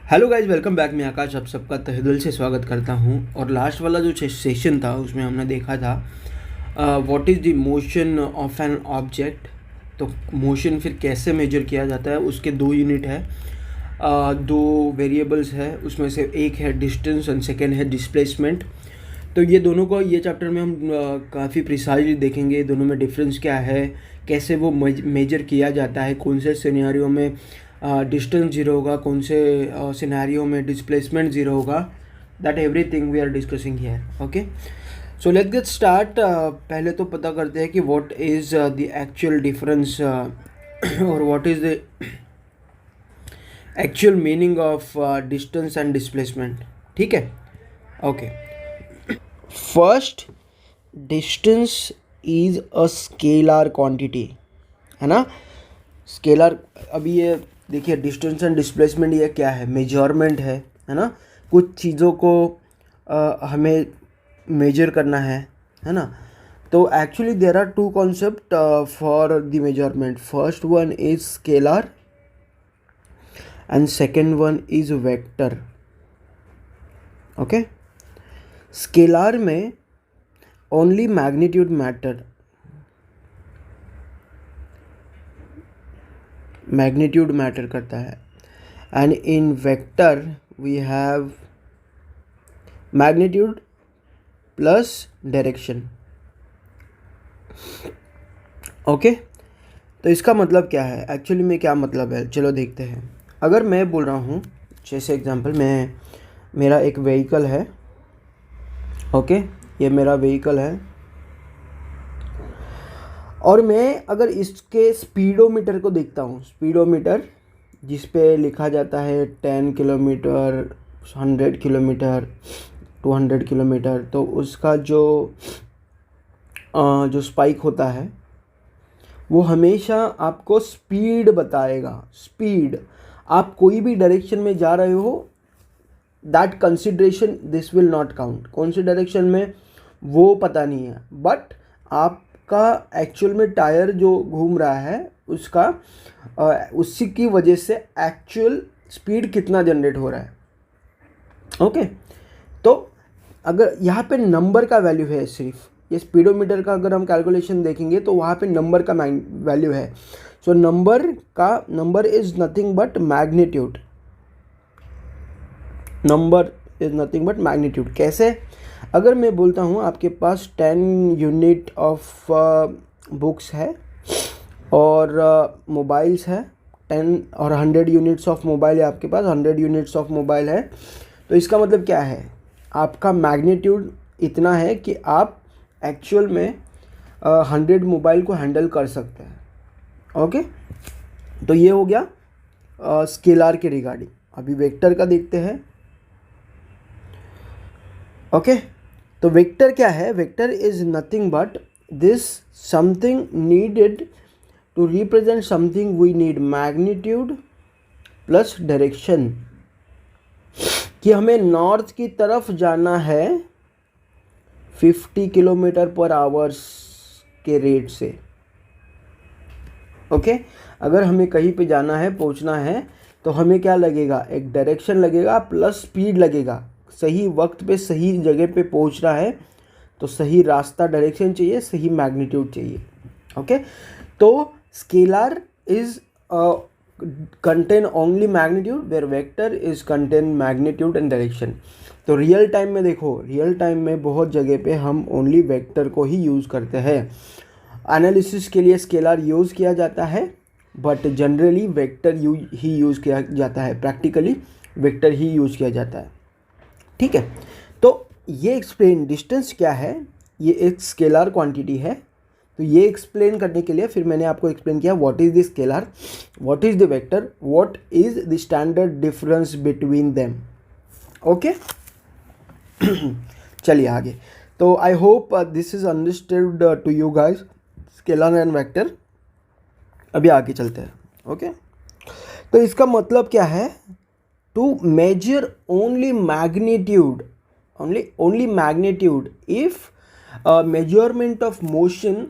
Hello guys, welcome back. मैं आकाश आप सबका तहे दिल से स्वागत करता हूं। और लास्ट वाला जो सेशन था उसमें हमने देखा था what is the motion of an object. तो मोशन फिर कैसे मेजर किया जाता है, उसके दो यूनिट है, दो वेरिएबल्स है, उसमें से एक है डिस्टेंस एंड सेकेंड है डिस्प्लेसमेंट। तो ये दोनों को ये चैप्टर में हम काफ़ी प्रिसाइजली देखेंगे, दोनों में डिफरेंस क्या है, कैसे वो मेजर किया जाता है, कौन से सिनेरियो में डिस्टेंस ज़ीरो होगा, कौन से सिनेरियो में डिस्प्लेसमेंट ज़ीरो होगा। That everything we are discussing here. Okay, so let's get start. पहले तो पता करते हैं कि what is the actual difference और what is the actual meaning of distance and displacement. ठीक है, okay. First, distance is a scalar quantity, है ना। स्केलर, अभी ये देखिए, डिस्टेंस एंड डिस्प्लेसमेंट ये क्या है, मेजरमेंट है ना। कुछ चीज़ों को हमें मेजर करना है ना। तो actually there are two concept for the measurement. First one is scalar and second one is vector. Okay, scalar में only magnitude matter, magnitude matter करता है। And in vector we have magnitude plus direction. Okay, तो इसका मतलब क्या है, actually में क्या मतलब है, चलो देखते हैं। अगर मैं बोल रहा हूँ, जैसे एग्जांपल, मेरा एक व्हीकल है। ओके, ये मेरा व्हीकल है और मैं अगर इसके स्पीडोमीटर को देखता हूँ, स्पीडोमीटर जिस पे लिखा जाता है 10 किलोमीटर, 100 किलोमीटर, 200 किलोमीटर, तो उसका जो स्पाइक होता है वो हमेशा आपको स्पीड बताएगा। स्पीड, आप कोई भी डायरेक्शन में जा रहे हो, that consideration this will not count. कौन सी डायरेक्शन में वो पता नहीं है, बट आपका एक्चुअल में टायर जो घूम रहा है उसका उसी की वजह से एक्चुअल स्पीड कितना जनरेट हो रहा है। ओके, तो अगर यहाँ पे नंबर का वैल्यू है, सिर्फ ये स्पीडोमीटर का अगर हम कैलकुलेशन देखेंगे तो वहाँ पे नंबर का वैल्यू है। So number is nothing but magnitude. Number is nothing but magnitude. कैसे, अगर मैं बोलता हूँ आपके पास 10 यूनिट ऑफ बुक्स है और मोबाइल्स है 10, और 100 यूनिट्स ऑफ मोबाइल है आपके पास, 100 यूनिट्स ऑफ मोबाइल है, तो इसका मतलब क्या है, आपका मैग्नीट्यूड इतना है कि आप एक्चुअल में 100 मोबाइल को हैंडल कर सकते हैं। ओके, तो ये हो गया स्केलर के रिगार्डिंग। अभी वेक्टर का देखते हैं। ओके, तो वेक्टर क्या है, vector is nothing but this something needed to represent something, we need magnitude plus direction. कि हमें नॉर्थ की तरफ जाना है 50 किलोमीटर पर आवर्स के रेट से। ओके, अगर हमें कहीं पे जाना है, पहुंचना है, तो हमें क्या लगेगा, एक डायरेक्शन लगेगा प्लस स्पीड लगेगा। सही वक्त पे सही जगह पे पहुंच रहा है तो सही रास्ता, डायरेक्शन चाहिए, सही मैग्नीट्यूड चाहिए। ओके, तो scalar is contain only magnitude where vector is contain magnitude and direction। तो रियल टाइम में देखो, रियल टाइम में बहुत जगह पे हम ओनली वेक्टर को ही यूज़ करते हैं। एनालिसिस के लिए स्केलर यूज़ किया जाता है, but generally vector he use किया जाता है, प्रैक्टिकली वेक्टर ही यूज़ किया जाता है। ठीक है, तो ये एक्सप्लेन, डिस्टेंस क्या है, ये एक स्केलर क्वांटिटी है। तो ये एक्सप्लेन करने के लिए फिर मैंने आपको एक्सप्लेन किया what is the scalar, what is the vector, what is the standard difference between them. Okay, चलिए आगे। तो I hope this is understood to you guys, scalar and vector. अभी आगे चलते हैं। ओके, तो इसका मतलब क्या है, to measure only magnitude, only magnitude if measurement of motion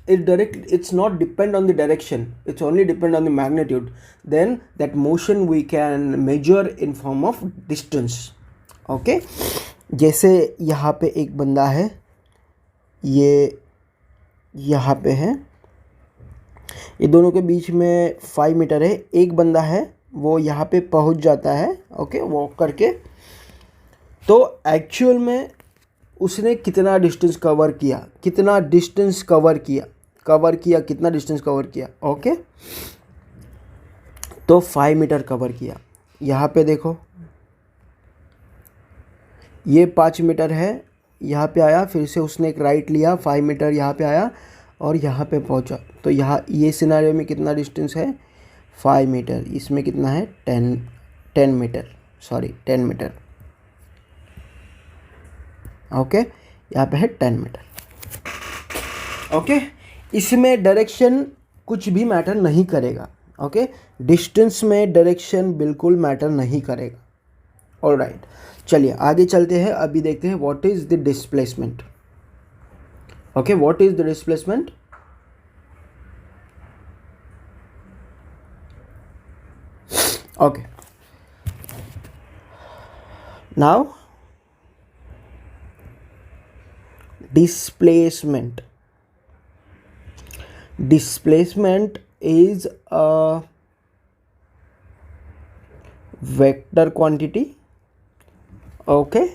it's not depend on the direction, it's only depend on the magnitude, then that motion we can measure in form of distance. Okay जैसे यहाँ पे एक बंदा है, ये यहाँ पे है, ये दोनों के बीच में 5 मीटर है, एक बंदा है वो यहाँ पे पहुँच जाता है ओके वॉक करके, तो एक्चुअल में उसने कितना डिस्टेंस कवर किया, कितना डिस्टेंस कवर किया कितना डिस्टेंस कवर किया ओके, तो 5 मीटर कवर किया। यहाँ पे देखो ये 5 मीटर है, यहाँ पे आया, फिर से उसने एक राइट लिया, 5 मीटर यहाँ पे आया और यहाँ पे पहुँचा, तो यहाँ ये सिनारियो में कितना डिस्टेंस है 5 मीटर, इसमें कितना है 10 मीटर ओके, यहाँ पे है 10 मीटर ओके। इसमें डायरेक्शन कुछ भी मैटर नहीं करेगा ओके, डिस्टेंस में डायरेक्शन बिल्कुल मैटर नहीं करेगा। ऑलराइट, चलिए आगे चलते हैं, अभी देखते हैं what is the displacement okay, what is the displacement. Okay now displacement is a vector quantity okay.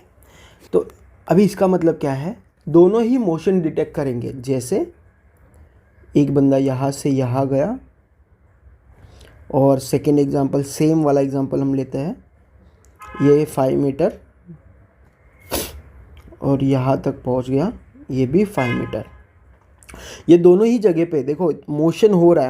तो अभी इसका मतलब क्या है, दोनों ही मोशन डिटेक्ट करेंगे, जैसे एक बंदा यहाँ से यहाँ गया और सेकेंड एग्जांपल सेम वाला एग्जांपल हम लेते हैं, ये 5 मीटर और यहाँ तक पहुँच गया, ये भी 5 मीटर, ये दोनों ही जगह पे देखो मोशन हो रहा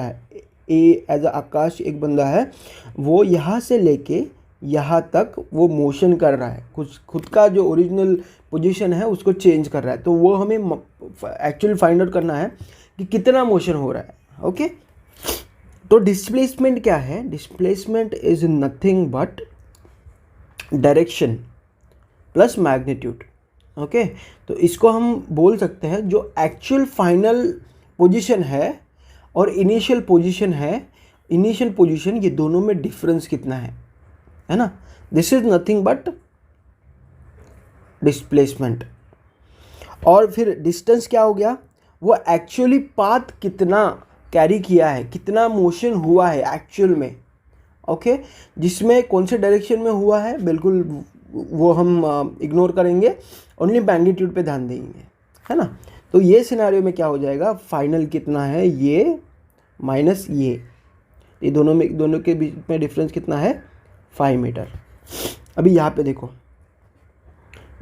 है। ए एज आकाश एक बंदा है, वो यहाँ से लेके यहाँ तक वो मोशन कर रहा है, कुछ खुद का जो ओरिजिनल पोजीशन है उसको चेंज कर रहा है, तो वो हमें एक्चुअली फाइंड आउट करना है कि कितना मोशन हो रहा है ओके। तो डिस्प्लेसमेंट क्या है, displacement is nothing but direction plus magnitude okay. तो इसको हम बोल सकते हैं जो एक्चुअल फाइनल पोजीशन है और इनिशियल पोजीशन ये दोनों में डिफरेंस कितना है ना, this is nothing but displacement. और फिर डिस्टेंस क्या हो गया, वो एक्चुअली पाथ कितना कैरी किया है, कितना मोशन हुआ है एक्चुअल में ओके, जिसमें कौन से डायरेक्शन में हुआ है बिल्कुल वो हम इग्नोर करेंगे, ओनली मैग्नीट्यूड पे ध्यान देंगे है ना। तो ये सिनारियो में क्या हो जाएगा, फाइनल कितना है ये माइनस ये दोनों के बीच में डिफरेंस कितना है 5 मीटर। अभी यहाँ पे देखो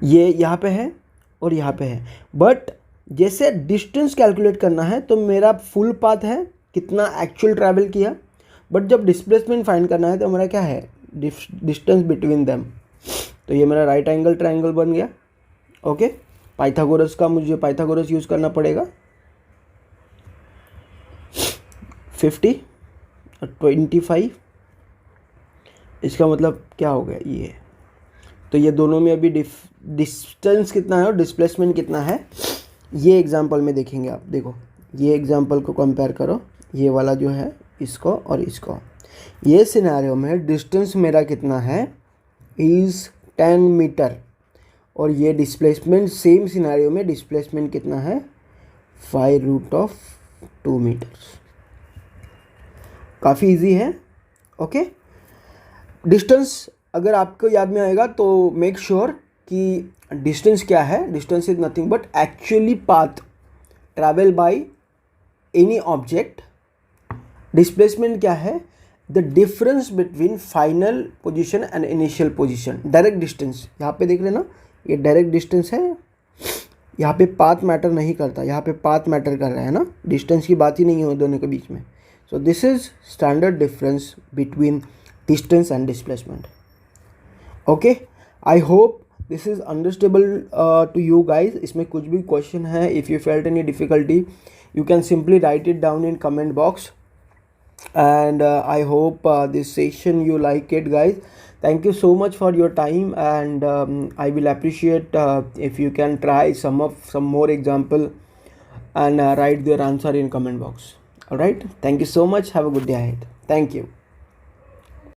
ये यहाँ पे है और यहाँ पे है, बट जैसे डिस्टेंस कैलकुलेट करना है तो मेरा फुल पाथ है कितना एक्चुअल ट्रैवल किया, बट जब डिस्प्लेसमेंट फाइंड करना है तो हमारा क्या है डिस्टेंस बिटवीन देम। तो ये मेरा राइट एंगल ट्रायंगल बन गया ओके। पाइथागोरस का मुझे पाइथागोरस यूज़ करना पड़ेगा, 50 और 25, इसका मतलब क्या हो गया ये, तो ये दोनों में अभी डिस्टेंस कितना है और डिस्प्लेसमेंट कितना है, ये एग्जांपल में देखेंगे आप। देखो ये एग्जांपल को कंपेयर करो, ये वाला जो है इसको और इसको, ये सिनेरियो में डिस्टेंस मेरा कितना है इज़ 10 मीटर और ये डिस्प्लेसमेंट सेम सिनेरियो में डिस्प्लेसमेंट कितना है 5√2 मीटर्स। काफ़ी इजी है ओके। डिस्टेंस अगर आपको याद में आएगा तो मेक श्योर कि डिस्टेंस क्या है, distance is nothing but actually path travel by any object. Displacement क्या है, the difference between final position and initial position. Direct distance यहाँ पे देख रहे ना, ये डायरेक्ट डिस्टेंस है, यहाँ पे पाथ मैटर नहीं करता, यहाँ पे पाथ मैटर कर रहा है ना, डिस्टेंस की बात ही नहीं है दोनों के बीच में। So this is standard difference between distance and displacement okay. I hope this is understandable to you guys. इसमें कुछ भी क्वेश्चन है, if you felt any difficulty you can simply write it down in comment box, and I hope this session you like it guys. Thank you so much for your time, and I will appreciate if you can try some more example and write their answer in comment box. All right, thank you so much. Have a good day ahead. Thank you.